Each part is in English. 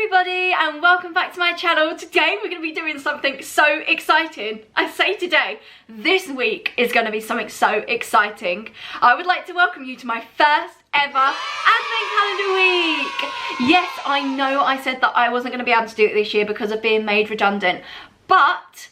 everybody and welcome back to my channel. Today we're going to be doing something so exciting. I say today, this week is going to be something so exciting. I would like to welcome you to my first ever Advent Calendar week. Yes, I know I said that I wasn't going to be able to do it this year because of being made redundant, but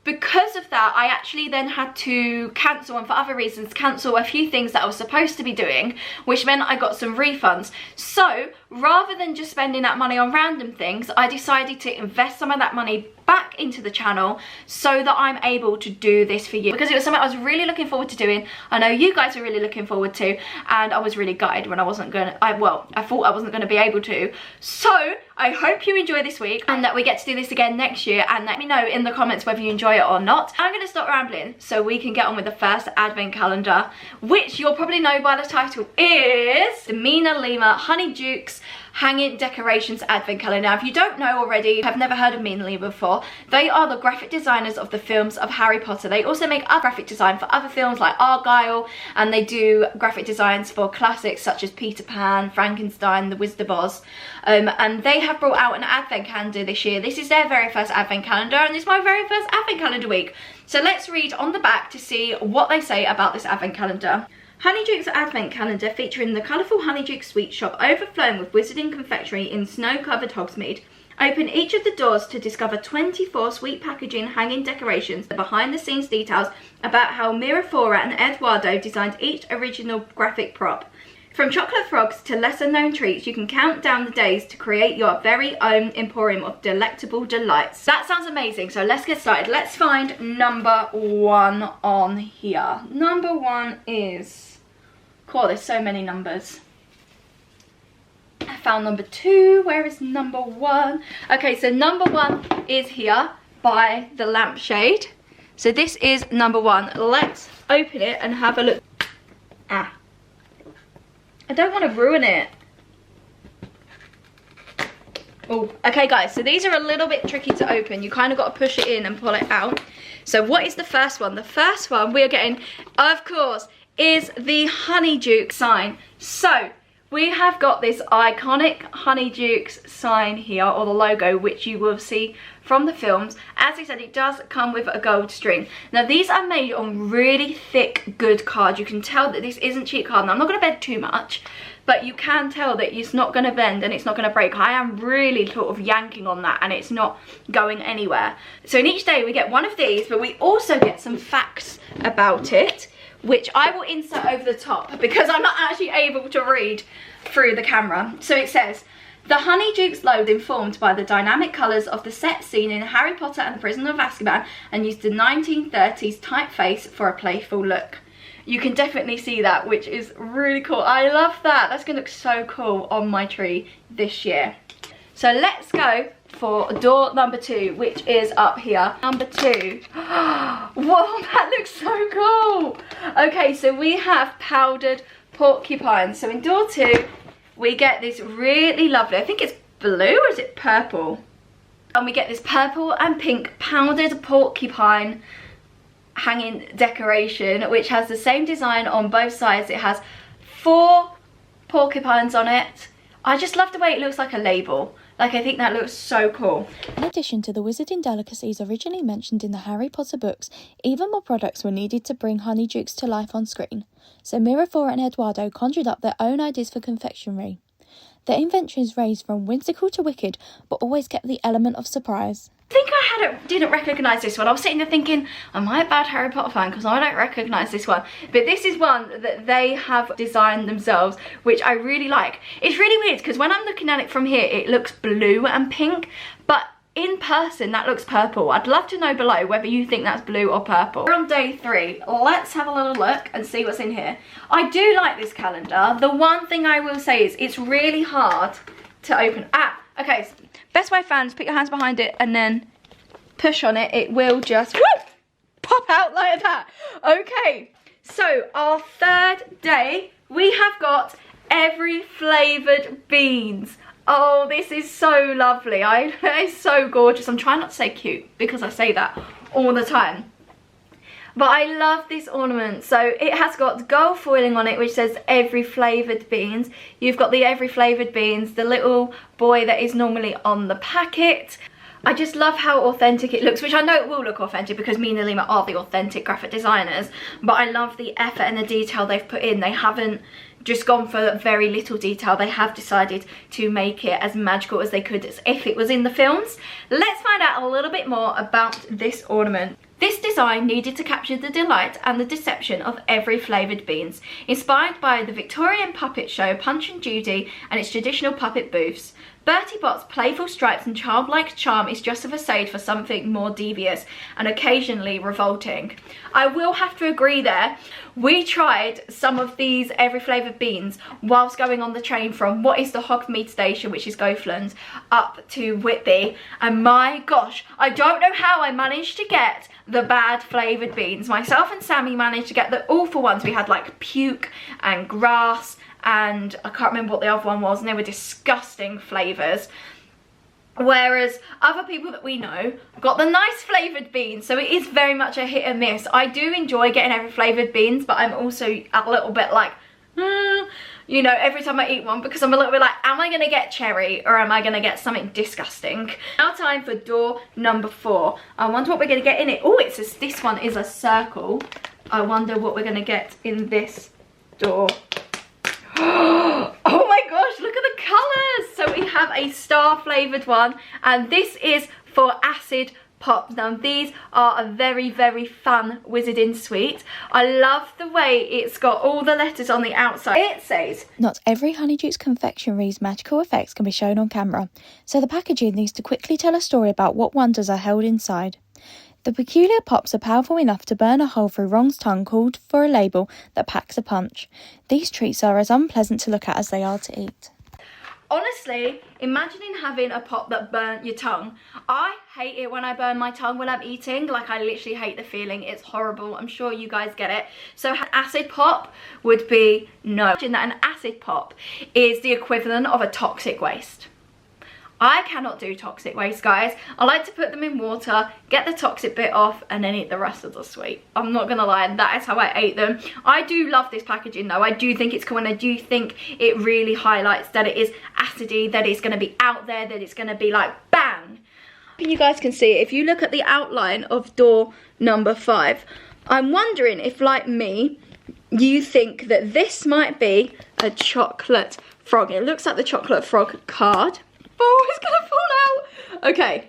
because of that, I actually then had to cancel, and for other reasons, cancel a few things that I was supposed to be doing, which meant I got some refunds. So rather than just spending that money on random things, I decided to invest some of that money back into the channel so that I'm able to do this for you, because it was something I was really looking forward to doing. I know you guys are really looking forward to, and I was really gutted when I wasn't gonna, I thought I wasn't gonna be able to. So I hope you enjoy this week and that we get to do this again next year, and let me know in the comments whether you enjoy it or not. I'm gonna stop rambling so we can get on with the first Advent calendar, which you'll probably know by the title is the MinaLima Honeydukes Hanging Decorations Advent Calendar. Now, if you don't know already, have never heard of MinaLima before, they are the graphic designers of the films of Harry Potter. They also make other graphic design for other films like Argyle, and they do graphic designs for classics such as Peter Pan, Frankenstein, The Wizard of Oz. And they have brought out an Advent calendar this year. This is their very first Advent calendar, and it's my very first Advent calendar week. So let's read on the back to see what they say about this Advent calendar. Honeydukes Advent Calendar, featuring the colourful Honeydukes sweet shop overflowing with wizarding confectionery in snow-covered Hogsmeade. Open each of the doors to discover 24 sweet packaging hanging decorations, the behind-the-scenes details about how Miraflora and Eduardo designed each original graphic prop. From chocolate frogs to lesser-known treats, you can count down the days to create your very own emporium of delectable delights. That sounds amazing, so let's get started. Let's find number one on here. Number one is... Cool, there's so many numbers. I found number two. Where is number one? Okay, so number one is here by the lampshade. So this is number one. Let's open it and have a look. Ah. I don't want to ruin it. Oh, okay guys, so these are a little bit tricky to open. You kind of got to push it in and pull it out. So what is the first one? The first one we are getting, of course, is the Honeydukes sign. So we have got this iconic Honeydukes sign here, or the logo, which you will see from the films. As I said, it does come with a gold string. Now these are made on really thick, good card. You can tell that this isn't cheap card. Now I'm not going to bend too much, but you can tell that it's not going to bend and it's not going to break. I am really sort of yanking on that and it's not going anywhere. So in each day we get one of these, but we also get some facts about it, which I will insert over the top because I'm not actually able to read through the camera. So it says, the Honeydukes load informed by the dynamic colours of the set scene in Harry Potter and the Prisoner of Azkaban, and used the 1930s typeface for a playful look. You can definitely see that, which is really cool. I love that. That's going to look so cool on my tree this year. So let's go for door number two, which is up here. Number two. Whoa, that looks so cool. Okay, so we have powdered porcupines. So in door two, we get this really lovely, I think it's blue or is it purple? And we get this purple and pink powdered porcupine hanging decoration, which has the same design on both sides. It has 4 porcupines on it. I just love the way it looks like a label. Like, I think that looks so cool. In addition to the wizarding delicacies originally mentioned in the Harry Potter books, even more products were needed to bring Honeydukes to life on screen. So Miraflora and Eduardo conjured up their own ideas for confectionery. Their inventions ranged from whimsical to wicked, but always kept the element of surprise. I think I didn't recognise this one. I was sitting there thinking, am I a bad Harry Potter fan because I don't recognise this one? But this is one that they have designed themselves, which I really like. It's really weird because when I'm looking at it from here, it looks blue and pink, but in person that looks purple. I'd love to know below whether you think that's blue or purple. We're on day 3. Let's have a little look and see what's in here. I do like this calendar. The one thing I will say is it's really hard to open. Okay, so best way fans, put your hands behind it and then push on it. It will just pop out like that. Okay, so our third day, we have got every flavoured beans. Oh, this is so lovely. It's so gorgeous. I'm trying not to say cute because I say that all the time. But I love this ornament. So it has got gold foiling on it which says every flavoured beans. You've got the every flavoured beans, the little boy that is normally on the packet. I just love how authentic it looks, which I know it will look authentic because MinaLima are the authentic graphic designers, but I love the effort and the detail they've put in. They haven't just gone for very little detail. They have decided to make it as magical as they could as if it was in the films. Let's find out a little bit more about this ornament. This design needed to capture the delight and the deception of every flavoured beans, inspired by the Victorian puppet show Punch and Judy and its traditional puppet booths. Bertie Bott's playful stripes and childlike charm is just a facade for something more devious and occasionally revolting. I will have to agree there. We tried some of these every flavoured beans whilst going on the train from what is the Hogmead station, which is Goathland, up to Whitby, and my gosh, I don't know how I managed to get the bad flavoured beans. Myself and Sammy managed to get the awful ones. We had like puke and grass and I can't remember what the other one was, and they were disgusting flavours. Whereas other people that we know got the nice flavoured beans, so it is very much a hit and miss. I do enjoy getting every flavoured beans, but I'm also a little bit like, you know, every time I eat one, because I'm a little bit like, am I going to get cherry or am I going to get something disgusting? Now time for door number 4. I wonder what we're going to get in it. Oh, it says this one is a circle. I wonder what we're going to get in this door. Oh my gosh, look at the colours. So we have a star flavoured one, and this is for acid pops. Now these are a very, very fun wizarding sweet. I love the way it's got all the letters on the outside. It says, not every Honeydukes confectionery's magical effects can be shown on camera, so the packaging needs to quickly tell a story about what wonders are held inside. The peculiar pops are powerful enough to burn a hole through Ron's tongue, called for a label that packs a punch. These treats are as unpleasant to look at as they are to eat. honestly, imagining having a pop that burnt your tongue. I hate it when I burn my tongue when I'm eating. Like, I literally hate the feeling. It's horrible. I'm sure you guys get it. So an acid pop would be no. Imagine that an acid pop is the equivalent of a toxic waste. I cannot do toxic waste, guys. I like to put them in water, get the toxic bit off, and then eat the rest of the sweet. I'm not gonna lie, that is how I ate them. I do love this packaging though. I do think it's cool, and I do think it really highlights that it is acidy, that it's gonna be out there, that it's gonna be like bang. You guys can see, if you look at the outline of door number 5, I'm wondering if, like me, you think that this might be a chocolate frog. It looks like the chocolate frog card. Oh, it's gonna fall out. Okay,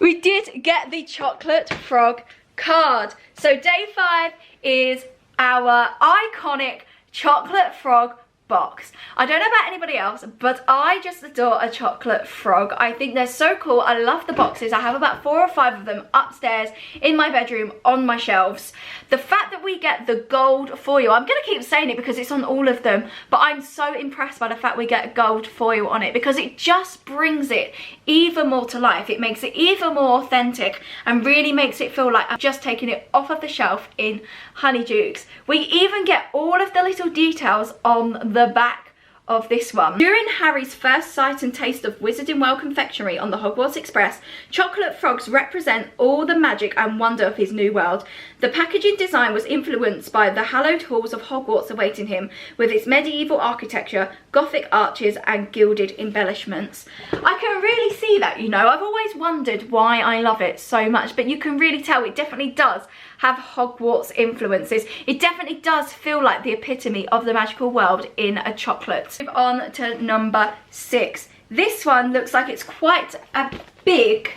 we did get the chocolate frog card. So day 5 is our iconic chocolate frog box. I don't know about anybody else, but I just adore a chocolate frog. I think they're so cool. I love the boxes. I have about 4 or 5 of them upstairs in my bedroom on my shelves. The fact that we get the gold foil, I'm gonna keep saying it because it's on all of them, but I'm so impressed by the fact we get gold foil on it, because it just brings it even more to life. It makes it even more authentic and really makes it feel like I'm just taking it off of the shelf in Honeydukes. We even get all of the little details on the back of this one. During Harry's first sight and taste of Wizarding World confectionery on the Hogwarts Express, chocolate frogs represent all the magic and wonder of his new world. The packaging design was influenced by the hallowed halls of Hogwarts awaiting him, with its medieval architecture, Gothic arches and gilded embellishments. I can really see that, you know. I've always wondered why I love it so much, but you can really tell it definitely does have Hogwarts influences. It definitely does feel like the epitome of the magical world in a chocolate. Move on to number 6. This one looks like it's quite a big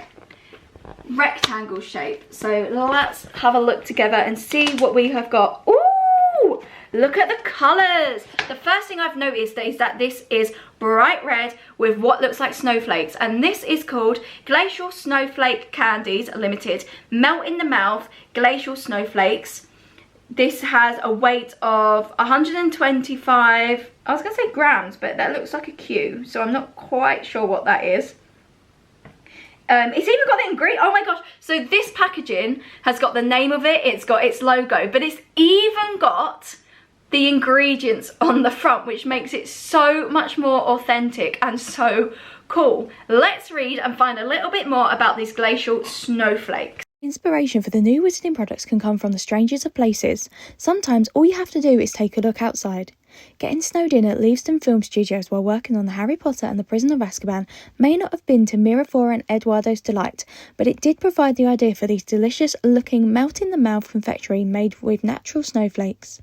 rectangle shape. So let's have a look together and see what we have got. Ooh! Look at the colours. The first thing I've noticed is that this is bright red with what looks like snowflakes, and this is called Glacial Snowflake Candies Limited. Melt in the mouth glacial snowflakes. This has a weight of 125, I was gonna say grams, but that looks like a Q, so I'm not quite sure what that is. It's even got it in green. Oh my gosh. So this packaging has got the name of it, it's got its logo, but it's even got the ingredients on the front, which makes it so much more authentic and so cool. Let's read and find a little bit more about these glacial snowflakes. Inspiration for the new wizarding products can come from the strangest of places. Sometimes all you have to do is take a look outside. Getting snowed in at Leavesden Film Studios while working on the Harry Potter and the Prisoner of Azkaban may not have been to Miraflora and Eduardo's delight, but it did provide the idea for these delicious-looking melt-in-the-mouth confectionery made with natural snowflakes.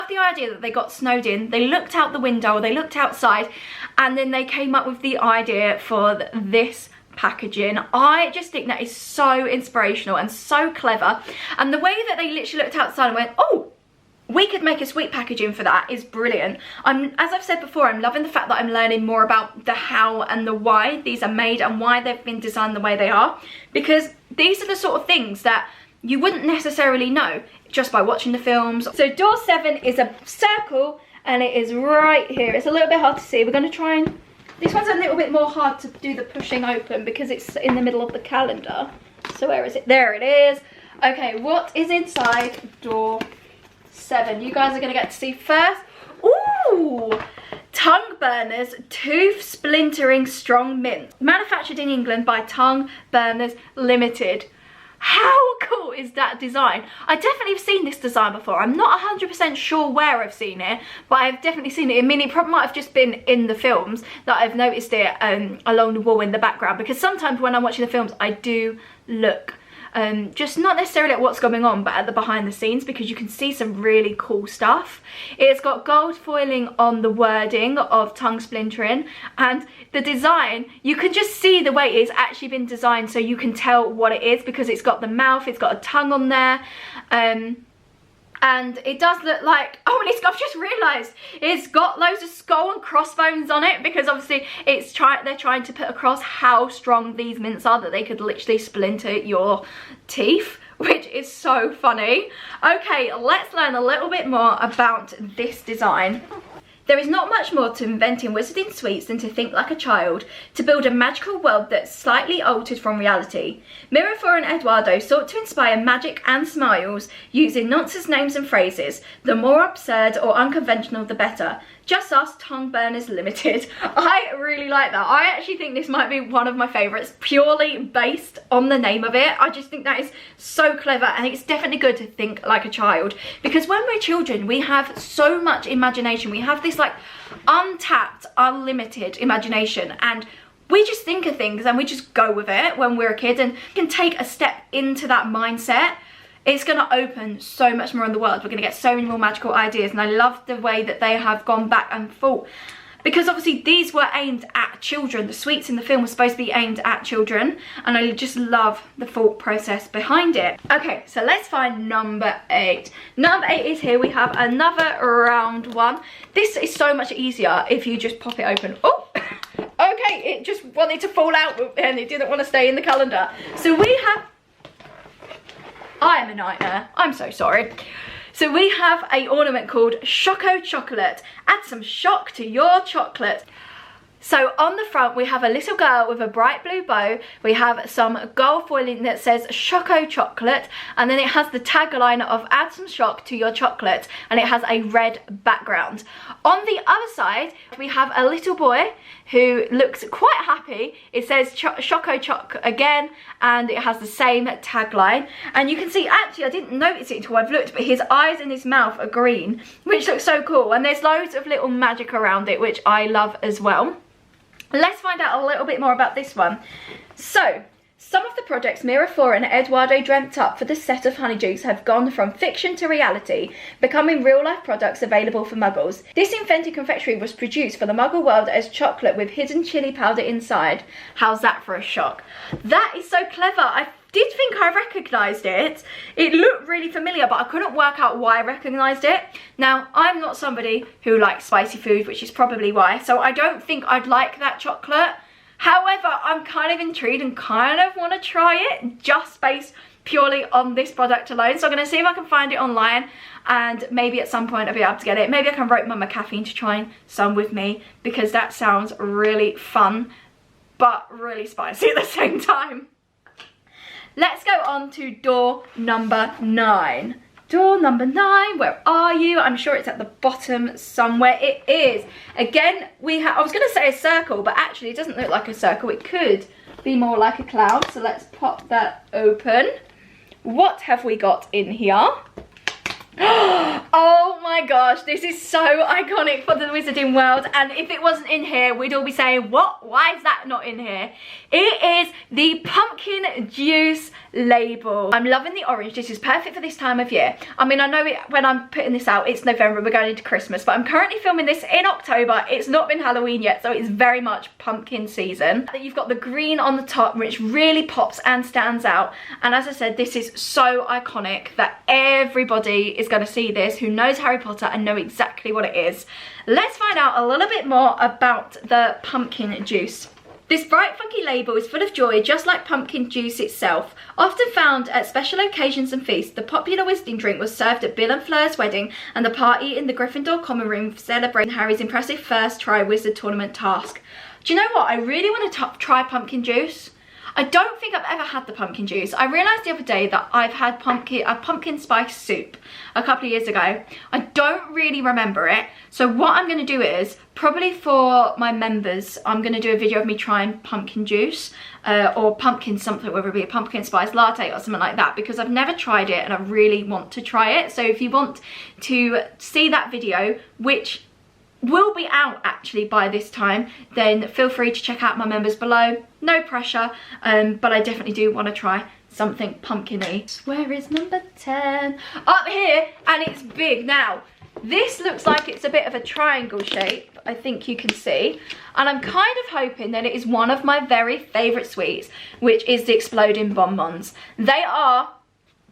The idea that they got snowed in, they looked out the window, they looked outside, and then they came up with the idea for this packaging. I just think that is so inspirational and so clever, and the way that they literally looked outside and went, oh, we could make a sweet packaging for that is brilliant. As I've said before, I'm loving the fact that I'm learning more about the how and the why these are made and why they've been designed the way they are, because these are the sort of things that you wouldn't necessarily know just by watching the films. So door 7 is a circle and it is right here. It's a little bit hard to see. We're going to try and... This one's a little bit more hard to do the pushing open because it's in the middle of the calendar. So where is it? There it is. Okay, what is inside door 7? You guys are going to get to see first. Ooh! Tongue Burners Tooth Splintering Strong Mint. Manufactured in England by Tongue Burners Limited. How cool is that design? I definitely have seen this design before. I'm not 100% sure where I've seen it, but I've definitely seen it. I mean, it probably might have just been in the films that I've noticed it along the wall in the background, because sometimes when I'm watching the films, I do look just not necessarily at what's going on, but at the behind the scenes, because you can see some really cool stuff. It's got gold foiling on the wording of tongue splintering, and the design, you can just see the way it's actually been designed, so you can tell what it is, because it's got the mouth, it's got a tongue on there, and it does look like, oh, and I've just realised it's got loads of skull and crossbones on it, because obviously they're trying to put across how strong these mints are, that they could literally splinter your teeth, which is so funny. Okay, let's learn a little bit more about this design. There is not much more to inventing wizarding sweets than to think like a child, to build a magical world that's slightly altered from reality. Miraflora and Eduardo sought to inspire magic and smiles using nonsense names and phrases. The more absurd or unconventional, the better. Just us, Tongue Burners Limited. I really like that. I actually think this might be one of my favourites, purely based on the name of it. I just think that is so clever, and it's definitely good to think like a child, because when we're children, we have so much imagination. We have this like untapped, unlimited imagination, and we just think of things and we just go with it when we're a kid, and can take a step into that mindset. It's going to open so much more in the world. We're going to get so many more magical ideas, and I love the way that they have gone back and thought, because obviously these were aimed at children. The sweets in the film were supposed to be aimed at children, and I just love the thought process behind it. Okay, so let's find number 8. Number 8 is here. We have another round one. This is so much easier if you just pop it open. Oh, okay, it just wanted to fall out and it didn't want to stay in the calendar. So we have... I am a nightmare. I'm so sorry. So we have a ornament called Choco Chocolate. Add some shock to your chocolate. So on the front we have a little girl with a bright blue bow. We have some gold foiling that says Choco Chocolate, and then it has the tagline of add some shock to your chocolate, and it has a red background. On the other side we have a little boy who looks quite happy. It says Choco Choc again, and it has the same tagline. And you can see, actually I didn't notice it until I've looked, but his eyes and his mouth are green, which looks so cool, and there's loads of little magic around it, which I love as well. Let's find out a little bit more about this one. So, some of the projects Miraflora and Eduardo dreamt up for the set of Honeydukes have gone from fiction to reality, becoming real-life products available for muggles. This invented confectionery was produced for the muggle world as chocolate with hidden chili powder inside. How's that for a shock? That is so clever. I did think I recognised it. It looked really familiar, but I couldn't work out why I recognised it. Now, I'm not somebody who likes spicy food, which is probably why, so I don't think I'd like that chocolate. However, I'm kind of intrigued and kind of want to try it, just based purely on this product alone. So I'm going to see if I can find it online, and maybe at some point I'll be able to get it. Maybe I can rope Mama Caffeine to try some with me, because that sounds really fun, but really spicy at the same time. Let's go on to door number 9. Door number 9, where are you? I'm sure it's at the bottom somewhere. It is. Again, I was going to say a circle, but actually it doesn't look like a circle. It could be more like a cloud. So let's pop that open. what have we got in here? Oh my gosh, this is so iconic for the wizarding world, and if it wasn't in here we'd all be saying, what? Why is that not in here? It is the pumpkin juice label. I'm loving the orange. This is perfect for this time of year. I mean, I know when I'm putting this out it's November, we're going into Christmas, but I'm currently filming this in October. It's not been Halloween yet, so it's very much pumpkin season. You've got the green on the top, which really pops and stands out, and as I said, this is so iconic that everybody is going to see this who knows Harry Potter and know exactly what it is. Let's find out a little bit more about the pumpkin juice. This bright funky label is full of joy, just like pumpkin juice itself. Often found at special occasions and feasts, the popular wizarding drink was served at Bill and Fleur's wedding and the party in the Gryffindor common room celebrating Harry's impressive first try wizard tournament task. Do you know what? I really want to try pumpkin juice. I don't think I've ever had the pumpkin juice. I realised the other day that I've had a pumpkin spice soup a couple of years ago. I don't really remember it. So what I'm going to do is, probably for my members, I'm going to do a video of me trying pumpkin juice or pumpkin something, whether it be a pumpkin spice latte or something like that, because I've never tried it and I really want to try it. So if you want to see that video, which will be out actually by this time, then feel free to check out my members below. No pressure, but I definitely do want to try something pumpkin-y. Where is number 10? Up here, and it's big. Now this looks like it's a bit of a triangle shape, I think you can see, and I'm kind of hoping that it is one of my very favourite sweets, which is the exploding bonbons. They are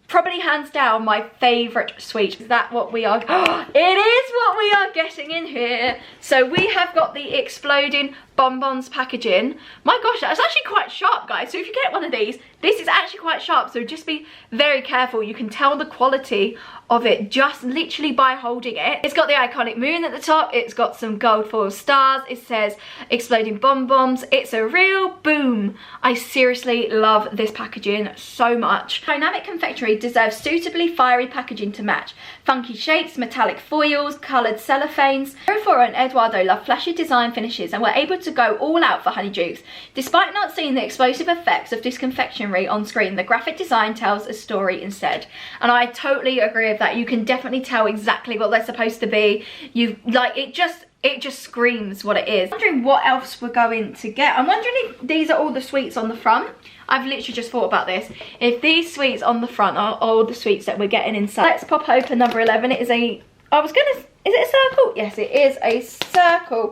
probably hands down my favourite sweet. Is that what we are? It is what we are getting in here. So we have got the exploding bonbons packaging. My gosh, that's actually quite sharp, guys. So if you get one of these, this is actually quite sharp, so just be very careful. You can tell the quality of it just literally by holding it. It's got the iconic moon at the top, it's got some gold foil stars, it says exploding bonbons. It's a real boom. I seriously love this packaging so much. Dynamic confectionery deserves suitably fiery packaging to match. Funky shapes, metallic foils, coloured cellophanes. Miraflora and Eduardo love flashy design finishes and were able to go all out for Honeydukes. Despite not seeing the explosive effects of this confectionery on screen, the graphic design tells a story instead. And I totally agree with that. You can definitely tell exactly what they're supposed to be. It just screams what it is. I'm wondering what else we're going to get. I'm wondering if these are all the sweets on the front. I've literally just thought about this. If these sweets on the front are all the sweets that we're getting inside. Let's pop open number 11. It is a, is it a circle? Yes, it is a circle.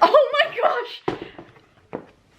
Oh my gosh.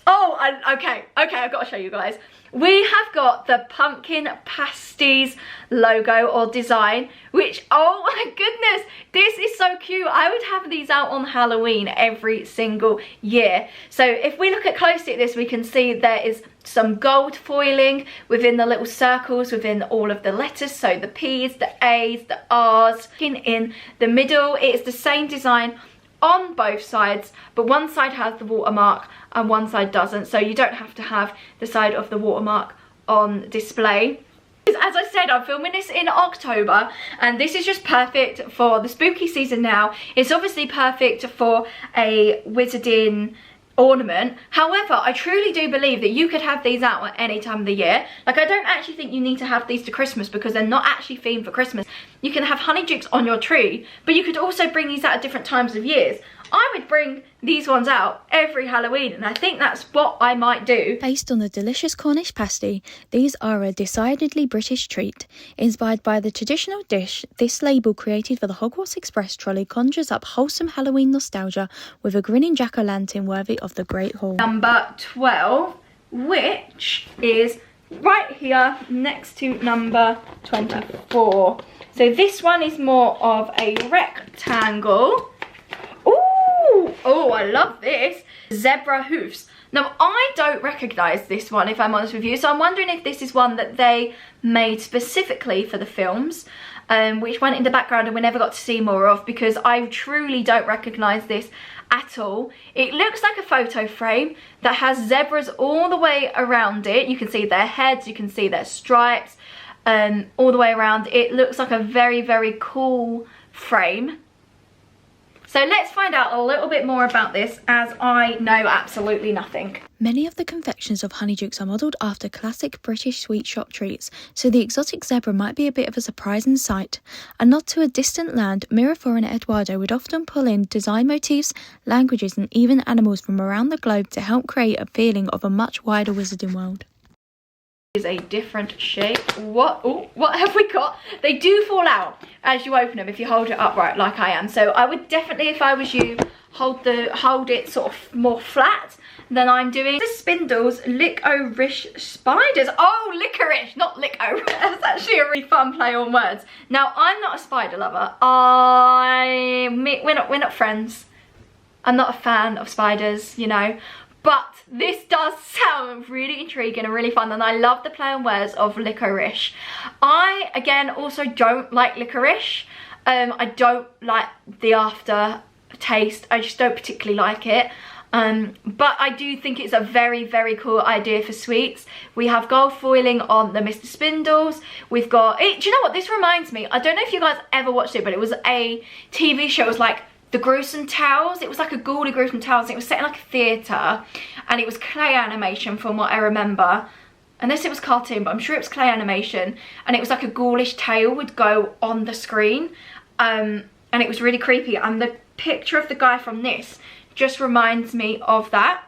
Oh, okay, I've got to show you guys. We have got the pumpkin pasties logo or design, which, oh my goodness, this is so cute. I would have these out on Halloween every single year. So if we look closely at this, we can see there is some gold foiling within the little circles, within all of the letters. So the P's, the A's, the R's. In the middle, it is the same design on both sides, but one side has the watermark and one side doesn't, so you don't have to have the side of the watermark on display. As I said, I'm filming this in October, and this is just perfect for the spooky season now. It's obviously perfect for a wizarding ornament. However, I truly do believe that you could have these out at any time of the year. Like, I don't actually think you need to have these to Christmas because they're not actually themed for Christmas. You can have Honeydukes on your tree, but you could also bring these out at different times of years. I would bring these ones out every Halloween, and I think that's what I might do. Based on the delicious Cornish pasty, these are a decidedly British treat. Inspired by the traditional dish, this label created for the Hogwarts Express trolley conjures up wholesome Halloween nostalgia with a grinning jack-o'-lantern worthy of the Great Hall. Number 12, which is right here next to number 24. So this one is more of a rectangle. Oh, I love this. Zebra hoofs. Now, I don't recognise this one, if I'm honest with you, so I'm wondering if this is one that they made specifically for the films, which went in the background and we never got to see more of, because I truly don't recognise this at all. It looks like a photo frame that has zebras all the way around it. You can see their heads, you can see their stripes, all the way around. It looks like a very, very cool frame. So let's find out a little bit more about this, as I know absolutely nothing. Many of the confections of Honeydukes are modelled after classic British sweet shop treats, so the exotic zebra might be a bit of a surprising sight. A nod to a distant land, Mirafor and Eduardo would often pull in design motifs, languages and even animals from around the globe to help create a feeling of a much wider wizarding world. Is a different shape. What have we got? They do fall out as you open them if you hold it upright like I am. So I would definitely, if I was you, hold it sort of more flat than I'm doing. The Spindles Licorice Spiders. Oh, licorice, not licko. That's actually a really fun play on words. Now, I'm not a spider lover. We're not friends. I'm not a fan of spiders, you know. But this does sound really intriguing and really fun, and I love the play on words of licorice. I, again, also don't like licorice. I don't like the aftertaste. I just don't particularly like it. But I do think it's a very, very cool idea for sweets. We have gold foiling on the Mr. Spindles. We've got, do you know what this reminds me? I don't know if you guys ever watched it, but it was a TV show. It was like The Gruesome Tales. It was like a ghouly Gruesome Tales. It was set in like a theatre, and it was clay animation from what I remember. Unless it was cartoon, but I'm sure it was clay animation. And it was like a ghoulish tale would go on the screen. And it was really creepy. And the picture of the guy from this just reminds me of that.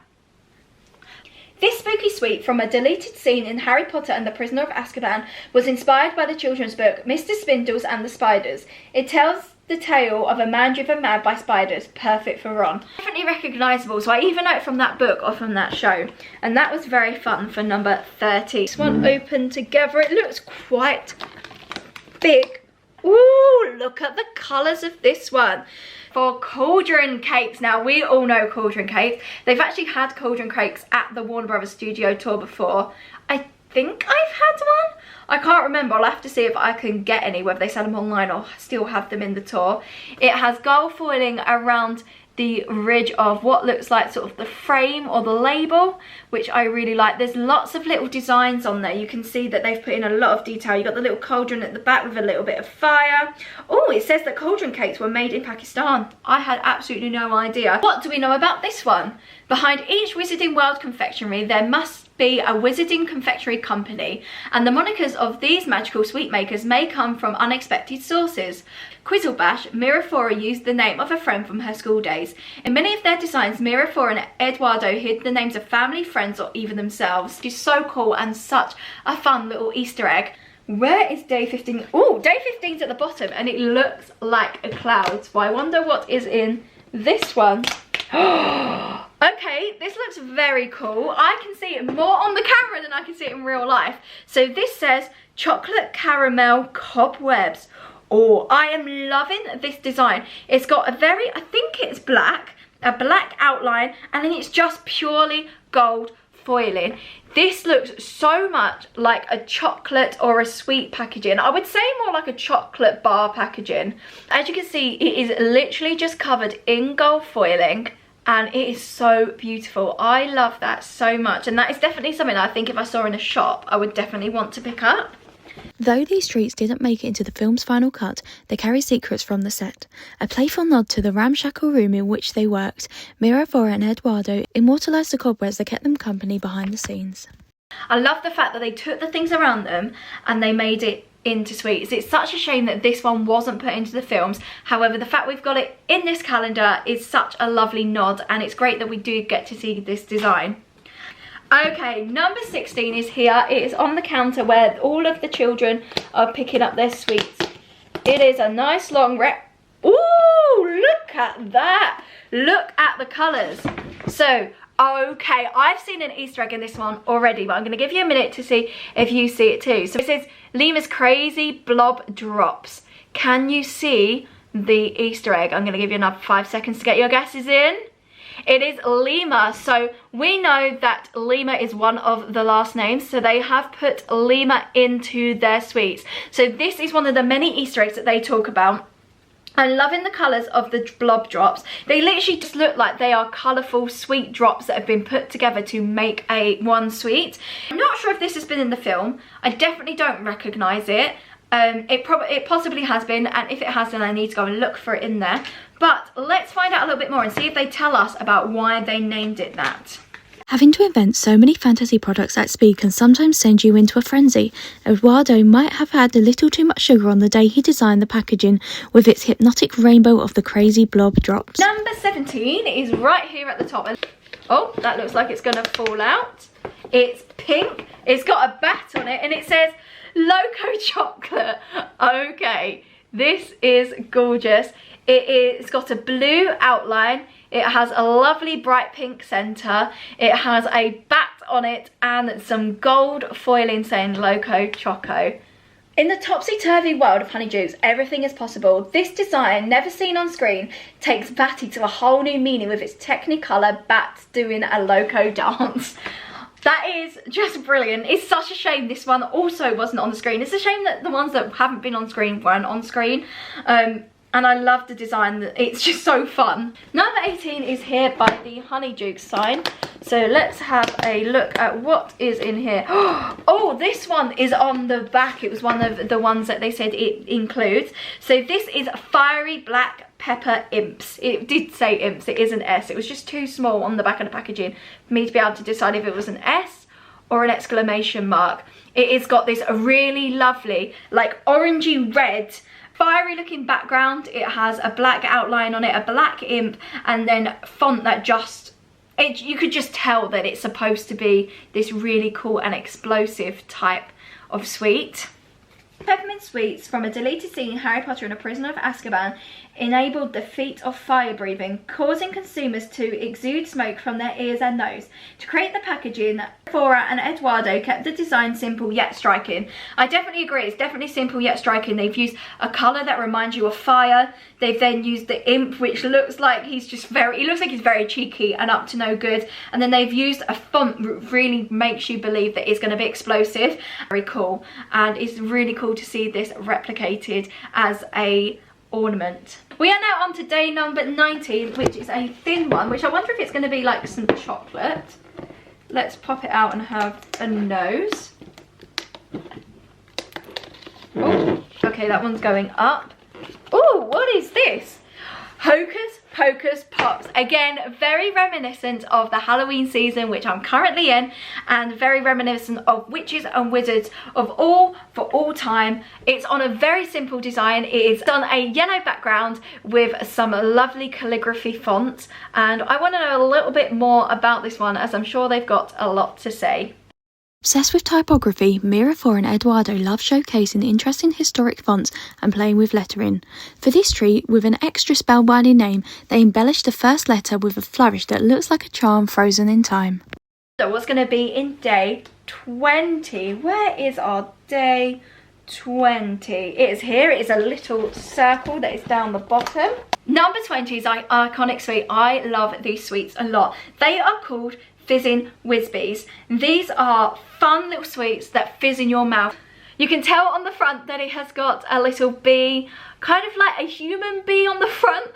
This spooky sweet from a deleted scene in Harry Potter and the Prisoner of Azkaban was inspired by the children's book Mr. Spindles and the Spiders. It tells the tale of a man driven mad by spiders, perfect for Ron. Definitely recognisable, so I even know it from that book or from that show, and that was very fun for number 30. This one open together, it looks quite big. Ooh, look at the colours of this one. For cauldron cakes. Now, we all know cauldron cakes. They've actually had cauldron cakes at the Warner Brothers studio tour before. I think I've had one. I can't remember. I'll have to see if I can get any, whether they sell them online or still have them in the tour. It has gold foiling around the ridge of what looks like sort of the frame or the label, which I really like. There's lots of little designs on there. You can see that they've put in a lot of detail. You've got the little cauldron at the back with a little bit of fire. Oh, it says that cauldron cakes were made in Pakistan. I had absolutely no idea. What do we know about this one? Behind each Wizarding World confectionery, there must be a Wizarding confectionery company, and the monikers of these magical sweet makers may come from unexpected sources. Quizzlebash, Mirafora used the name of a friend from her school days. In many of their designs, Mirafora and Eduardo hid the names of family, friends, or even themselves. It's so cool and such a fun little Easter egg. Where is day 15? Oh, day 15's at the bottom, and it looks like a cloud. So I wonder what is in this one. Okay, this looks very cool. I can see it more on the camera than I can see it in real life. So this says chocolate caramel cobwebs. Oh, I am loving this design. It's got a very, I think it's black, a black outline, and then it's just purely gold foiling. This looks so much like a chocolate or a sweet packaging. I would say more like a chocolate bar packaging. As you can see, it is literally just covered in gold foiling, and it is so beautiful. I love that so much, and that is definitely something that I think if I saw in a shop, I would definitely want to pick up. Though these treats didn't make it into the film's final cut, they carry secrets from the set. A playful nod to the ramshackle room in which they worked, Mirafora and Eduardo immortalised the cobwebs that kept them company behind the scenes. I love the fact that they took the things around them and they made it into sweets. It's such a shame that this one wasn't put into the films. However, the fact we've got it in this calendar is such a lovely nod, and it's great that we do get to see this design. Okay, number 16 is here. It is on the counter where all of the children are picking up their sweets. It is a nice long Ooh, look at that. Look at the colours. So, okay, I've seen an Easter egg in this one already, but I'm going to give you a minute to see if you see it too. So it says Lima's Crazy Blob Drops. Can you see the Easter egg? I'm going to give you another 5 seconds to get your guesses in. It is Lima. So we know that Lima is one of the last names, so they have put Lima into their sweets. So this is one of the many Easter eggs that they talk about. I'm loving the colours of the blob drops. They literally just look like they are colourful sweet drops that have been put together to make one sweet. I'm not sure if this has been in the film. I definitely don't recognise it. It possibly has been, and if it has, then I need to go and look for it in there. But let's find out a little bit more and see if they tell us about why they named it that. Having to invent so many fantasy products at speed can sometimes send you into a frenzy. Eduardo might have had a little too much sugar on the day he designed the packaging with its hypnotic rainbow of the crazy blob drops. Number 17 is right here at the top. Oh, that looks like it's going to fall out. It's pink, it's got a bat on it, and it says Loco Chocolate. Okay, this is gorgeous. It's got a blue outline. It has a lovely bright pink centre. It has a bat on it and some gold foiling saying Loco Choco. In the topsy-turvy world of Honeydukes, everything is possible. This design, never seen on screen, takes Batty to a whole new meaning with its Technicolor bat doing a loco dance. That is just brilliant. It's such a shame this one also wasn't on the screen. It's a shame that the ones that haven't been on screen weren't on screen. And I love the design. It's just so fun. Number 18 is here by the Honeydukes sign. So let's have a look at what is in here. Oh, this one is on the back. It was one of the ones that they said it includes. So this is Fiery Black Pepper Imps. It did say Imps. It is an S. It was just too small on the back of the packaging for me to be able to decide if it was an S or an exclamation mark. It has got this really lovely, like orangey red, fiery looking background. It has a black outline on it, a black imp, and then font that you could just tell that it's supposed to be this really cool and explosive type of sweet. Peppermint sweets from a deleted scene in Harry Potter and a Prisoner of Azkaban enabled the feat of fire breathing, causing consumers to exude smoke from their ears and nose. To create the packaging, Flora and Eduardo kept the design simple yet striking. I definitely agree, it's definitely simple yet striking. They've used a colour that reminds you of fire. They've then used the imp, which looks like he's very cheeky and up to no good. And then they've used a font that really makes you believe that it's going to be explosive. Very cool. And it's really cool to see this replicated as a ornament. We are now on to day number 19, which is a thin one, which I wonder if it's going to be like some chocolate. Let's pop it out and have a nose. Oh, okay, that one's going up. Oh, what is this? Hocus Pocus Pops. Again, very reminiscent of the Halloween season, which I'm currently in, and very reminiscent of witches and wizards for all time. It's on a very simple design. It is on a yellow background with some lovely calligraphy fonts, and I want to know a little bit more about this one, as I'm sure they've got a lot to say. Obsessed with typography, Mirafor and Eduardo love showcasing interesting historic fonts and playing with lettering. For this treat, with an extra spellbinding name, they embellished the first letter with a flourish that looks like a charm frozen in time. So what's going to be in day 20? Where is our day 20? It is here. It is a little circle that is down the bottom. Number 20 is an iconic sweet. I love these sweets a lot. They are called Fizzing Whizbees. These are fun little sweets that fizz in your mouth. You can tell on the front that it has got a little bee, kind of like a human bee on the front,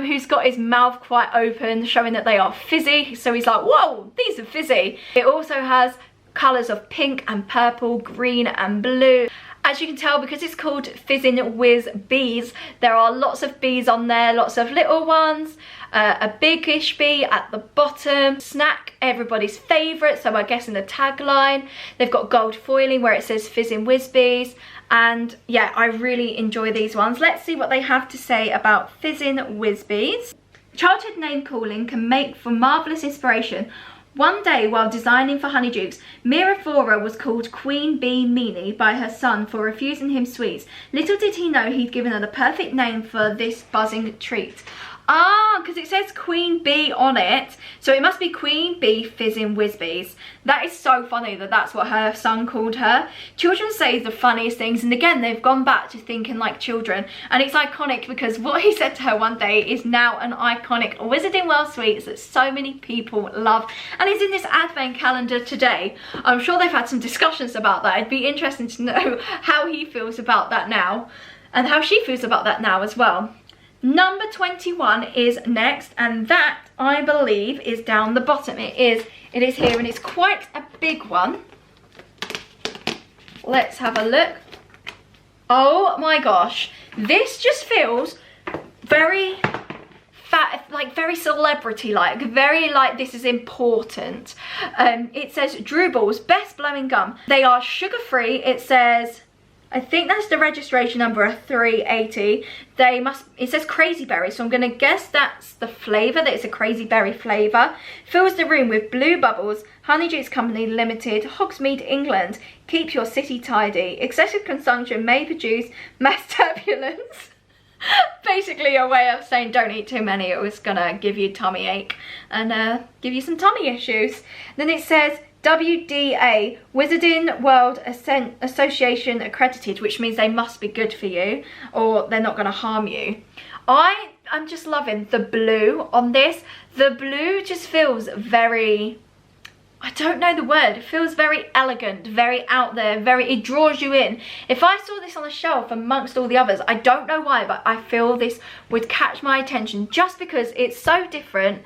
who's got his mouth quite open, showing that they are fizzy. So he's like, whoa, these are fizzy. It also has colours of pink and purple, green and blue. As you can tell, because it's called Fizzing Whiz Bees, there are lots of bees on there, lots of little ones, a biggish bee at the bottom, snack, everybody's favourite, so I guess in the tagline. They've got gold foiling where it says Fizzing Whiz Bees, and yeah, I really enjoy these ones. Let's see what they have to say about Fizzing Whiz Bees. Childhood name calling can make for marvellous inspiration. One day, while designing for Honeydukes, Miraphora was called Queen Bee Meanie by her son for refusing him sweets. Little did he know he'd given her the perfect name for this buzzing treat. Ah, because it says Queen Bee on it, so it must be Queen Bee Fizzing Whizbees. That is so funny that that's what her son called her. Children say the funniest things, and again, they've gone back to thinking like children, and it's iconic because what he said to her one day is now an iconic Wizarding World sweets that so many people love, and is in this advent calendar today. I'm sure they've had some discussions about that. It'd be interesting to know how he feels about that now, and how she feels about that now as well. Number 21 is next, and that, I believe, is down the bottom. It is here, and it's quite a big one. Let's have a look. Oh my gosh, this just feels very like very celebrity-like, very like this is important. It says Droobles, best blowing gum. They are sugar-free. It says, I think that's the registration number, 380. It says crazy berry, so I'm gonna guess that's the flavour, that it's a crazy berry flavour. Fills the room with blue bubbles. Honeydukes Company Limited, Hogsmeade, England. Keep your city tidy. Excessive consumption may produce mass turbulence. Basically a way of saying don't eat too many, it was gonna give you tummy ache and give you some tummy issues. Then it says WDA, Wizarding World Association accredited, which means they must be good for you or they're not going to harm you. I'm just loving the blue on this. The blue just feels very, I don't know the word, it feels very elegant, very out there, it draws you in. If I saw this on a shelf amongst all the others, I don't know why, but I feel this would catch my attention just because it's so different.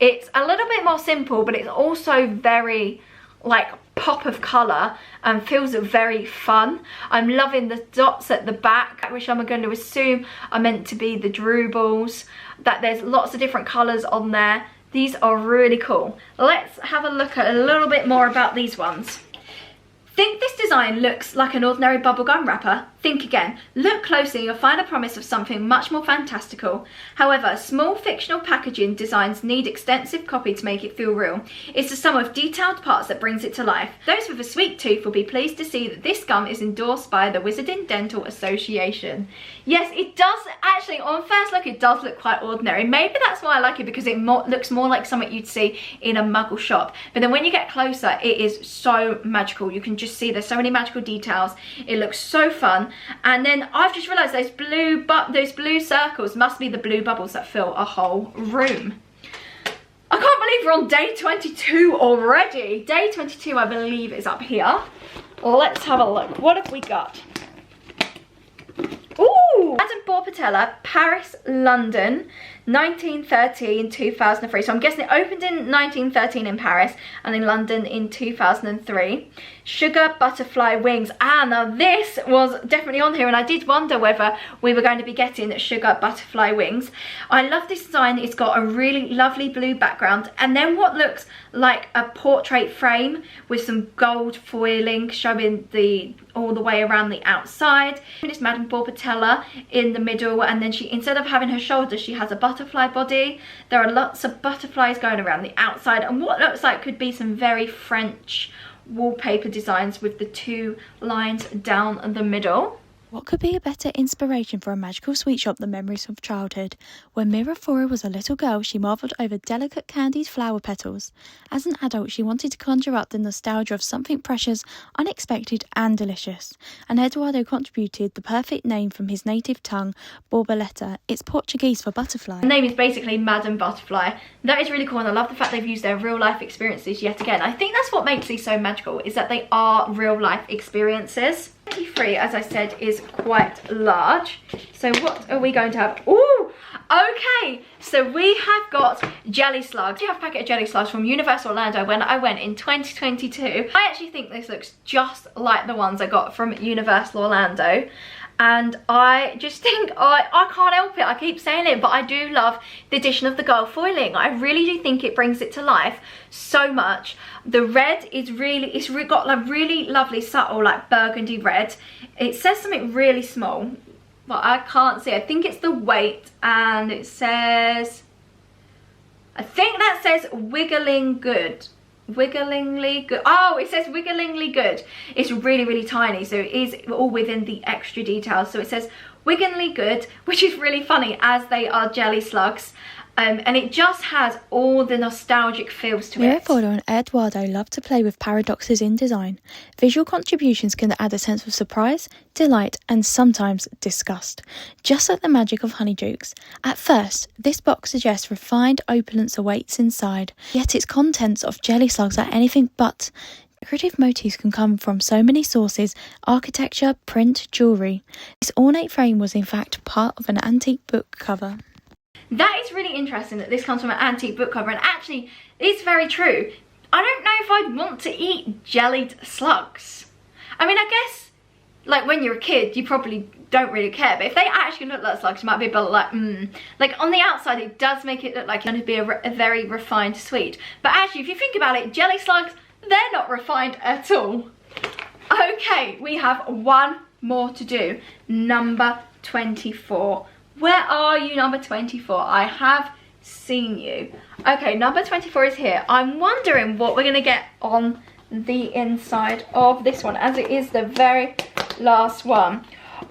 It's a little bit more simple, but it's also very like pop of colour and feels very fun. I'm loving the dots at the back, which I'm going to assume are meant to be the Droobles, that there's lots of different colours on there. These are really cool. Let's have a look at a little bit more about these ones. Think this design looks like an ordinary bubblegum wrapper? Think again. Look closely, you'll find a promise of something much more fantastical. However, small fictional packaging designs need extensive copy to make it feel real. It's the sum of detailed parts that brings it to life. Those with a sweet tooth will be pleased to see that this gum is endorsed by the Wizarding Dental Association. Yes, it does actually, on first look, it does look quite ordinary. Maybe that's why I like it, because it looks more like something you'd see in a muggle shop. But then when you get closer, it is so magical. You can just see there's so many magical details. It looks so fun. And then I've just realised those blue circles must be the blue bubbles that fill a whole room. I can't believe we're on day 22 already. Day 22, I believe, is up here. Let's have a look. What have we got? Ooh! Madame Patella, Paris, London, 1913, 2003. So I'm guessing it opened in 1913 in Paris and in London in 2003. Sugar Butterfly Wings. Now this was definitely on here, and I did wonder whether we were going to be getting Sugar Butterfly Wings. I love this design. It's got a really lovely blue background and then what looks like a portrait frame with some gold foiling showing all the way around the outside. It's Madame Patella in the middle, and then instead of having her shoulders, she has a butterfly body. There are lots of butterflies going around the outside and what looks like could be some very French wallpaper designs with the two lines down the middle. What could be a better inspiration for a magical sweet shop than memories of childhood? When Miraflora was a little girl, she marvelled over delicate candied flower petals. As an adult, she wanted to conjure up the nostalgia of something precious, unexpected and delicious. And Eduardo contributed the perfect name from his native tongue, Borboleta. It's Portuguese for butterfly. The name is basically Madame Butterfly. That is really cool, and I love the fact they've used their real life experiences yet again. I think that's what makes these so magical, is that they are real life experiences. 23, as I said, is quite large. So what are we going to have? Ooh, okay. So we have got jelly slugs. We have a packet of jelly slugs from Universal Orlando when I went in 2022. I actually think this looks just like the ones I got from Universal Orlando. And I just think, I can't help it, I keep saying it, but I do love the addition of the gold foiling. I really do think it brings it to life so much. The red is really, it's got like really lovely subtle like burgundy red. It says something really small, but I can't see. I think it's the weight, and it says, I think that says wiggling good. Wigglingly good. Oh, it says wigglingly good. It's really, really tiny, so it is all within the extra details. So it says wigglingly good, which is really funny as they are jelly slugs. And it just has all the nostalgic feels to it. Miraflora and Eduardo love to play with paradoxes in design. Visual contributions can add a sense of surprise, delight, and sometimes disgust, just like the magic of Honeydukes. At first, this box suggests refined opulence awaits inside, yet its contents of jelly slugs are anything but. Decorative motifs can come from so many sources: architecture, print, jewellery. This ornate frame was in fact part of an antique book cover. That is really interesting that this comes from an antique book cover, and actually it's very true. I don't know if I'd want to eat jellied slugs. I mean, I guess like when you're a kid, you probably don't really care, but if they actually look like slugs, you might be a bit like, Like on the outside, it does make it look like it's going to be a very refined sweet. But actually, if you think about it, jelly slugs, they're not refined at all. Okay, we have one more to do. Number 24. Where are you, number 24? I have seen you. Okay, number 24 is here. I'm wondering what we're going to get on the inside of this one, as it is the very last one.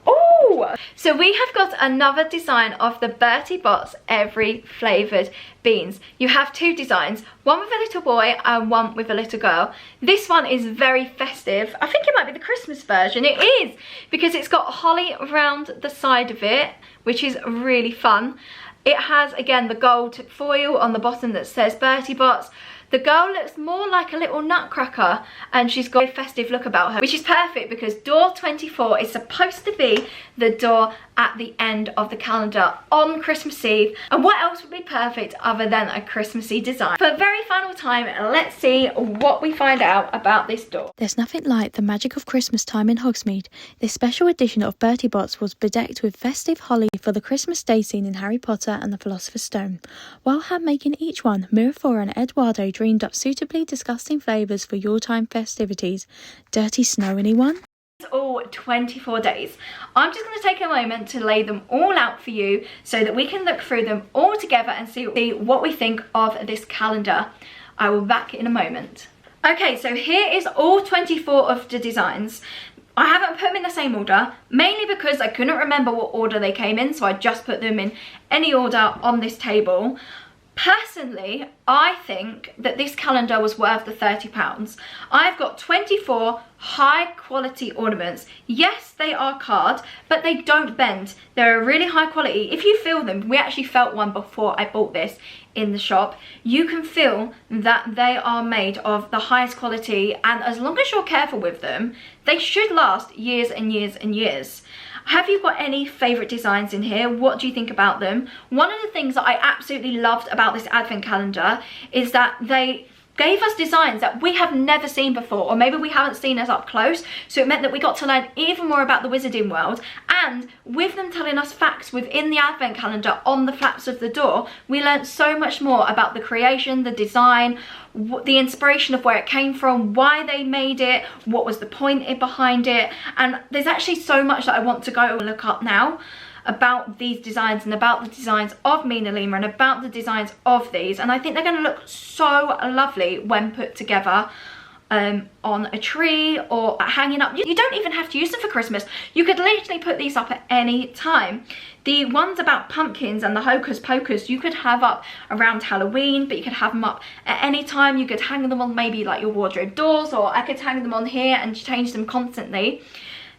Oh, so we have got another design of the Bertie Bott's Every Flavoured Beans. You have two designs, one with a little boy and one with a little girl. This one is very festive. I think it might be the Christmas version. It is, because it's got holly around the side of it, which is really fun. It has, again, the gold foil on the bottom that says Bertie Bott's. The girl looks more like a little nutcracker, and she's got a festive look about her, which is perfect because door 24 is supposed to be the door at the end of the calendar on Christmas Eve. And what else would be perfect other than a Christmassy design? For the very final time, let's see what we find out about this door. There's nothing like the magic of Christmas time in Hogsmeade. This special edition of Bertie Bott's was bedecked with festive holly for the Christmas Day scene in Harry Potter and the Philosopher's Stone. While hand-making each one, Miraflora and Eduardo dreamed up suitably disgusting flavours for Yuletime festivities. Dirty snow, anyone? All 24 days. I'm just going to take a moment to lay them all out for you so that we can look through them all together and see what we think of this calendar. I will be back in a moment. Okay, so here is all 24 of the designs. I haven't put them in the same order, mainly because I couldn't remember what order they came in, so I just put them in any order on this table. Personally, I think that this calendar was worth the £30. I've got 24 high quality ornaments. Yes, they are card, but they don't bend. They're really high quality. If you feel them, we actually felt one before I bought this in the shop. You can feel that they are made of the highest quality, and as long as you're careful with them, they should last years and years and years. Have you got any favourite designs in here? What do you think about them? One of the things that I absolutely loved about this advent calendar is that they gave us designs that we have never seen before, or maybe we haven't seen as up close, so it meant that we got to learn even more about the wizarding world. And with them telling us facts within the advent calendar on the flaps of the door, we learned so much more about the creation, the design, the inspiration of where it came from, why they made it, what was the point behind it. And there's actually so much that I want to go and look up now about these designs and about the designs of MinaLima and about the designs of these, and I think they're going to look so lovely when put together on a tree or hanging up. You don't even have to use them for Christmas. You could literally put these up at any time. The ones about pumpkins and the hocus pocus you could have up around Halloween, but you could have them up at any time. You could hang them on maybe like your wardrobe doors, or I could hang them on here and change them constantly.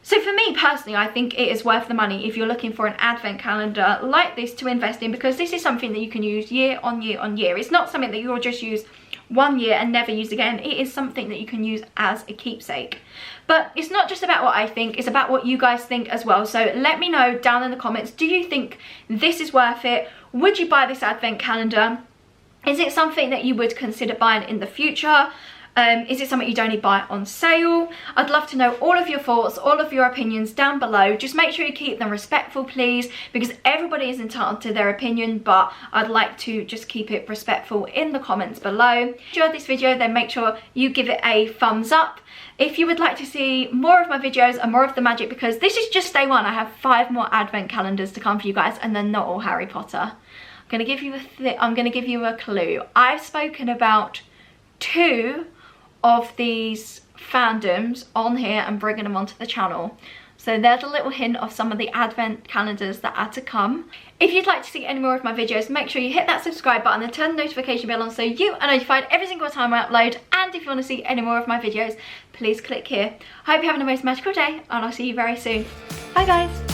So for me personally, I think it is worth the money if you're looking for an advent calendar like this to invest in, because this is something that you can use year on year on year. It's not something that you'll just use 1 year and never use again. It is something that you can use as a keepsake. But it's not just about what I think, it's about what you guys think as well. So let me know down in the comments, do you think this is worth it? Would you buy this advent calendar? Is it something that you would consider buying in the future? Is it something you'd only buy on sale? I'd love to know all of your thoughts, all of your opinions down below. Just make sure you keep them respectful, please, because everybody is entitled to their opinion, but I'd like to just keep it respectful in the comments below. If you enjoyed this video, then make sure you give it a thumbs up. If you would like to see more of my videos and more of the magic, because this is just day one, I have 5 more advent calendars to come for you guys, and they're not all Harry Potter. I'm gonna give you a clue. I've spoken about 2 of these fandoms on here and bringing them onto the channel. So there's a little hint of some of the advent calendars that are to come. If you'd like to see any more of my videos, make sure you hit that subscribe button and turn the notification bell on so you are notified every single time I upload. And if you want to see any more of my videos, please click here. I hope you're having the most magical day, and I'll see you very soon. Bye guys.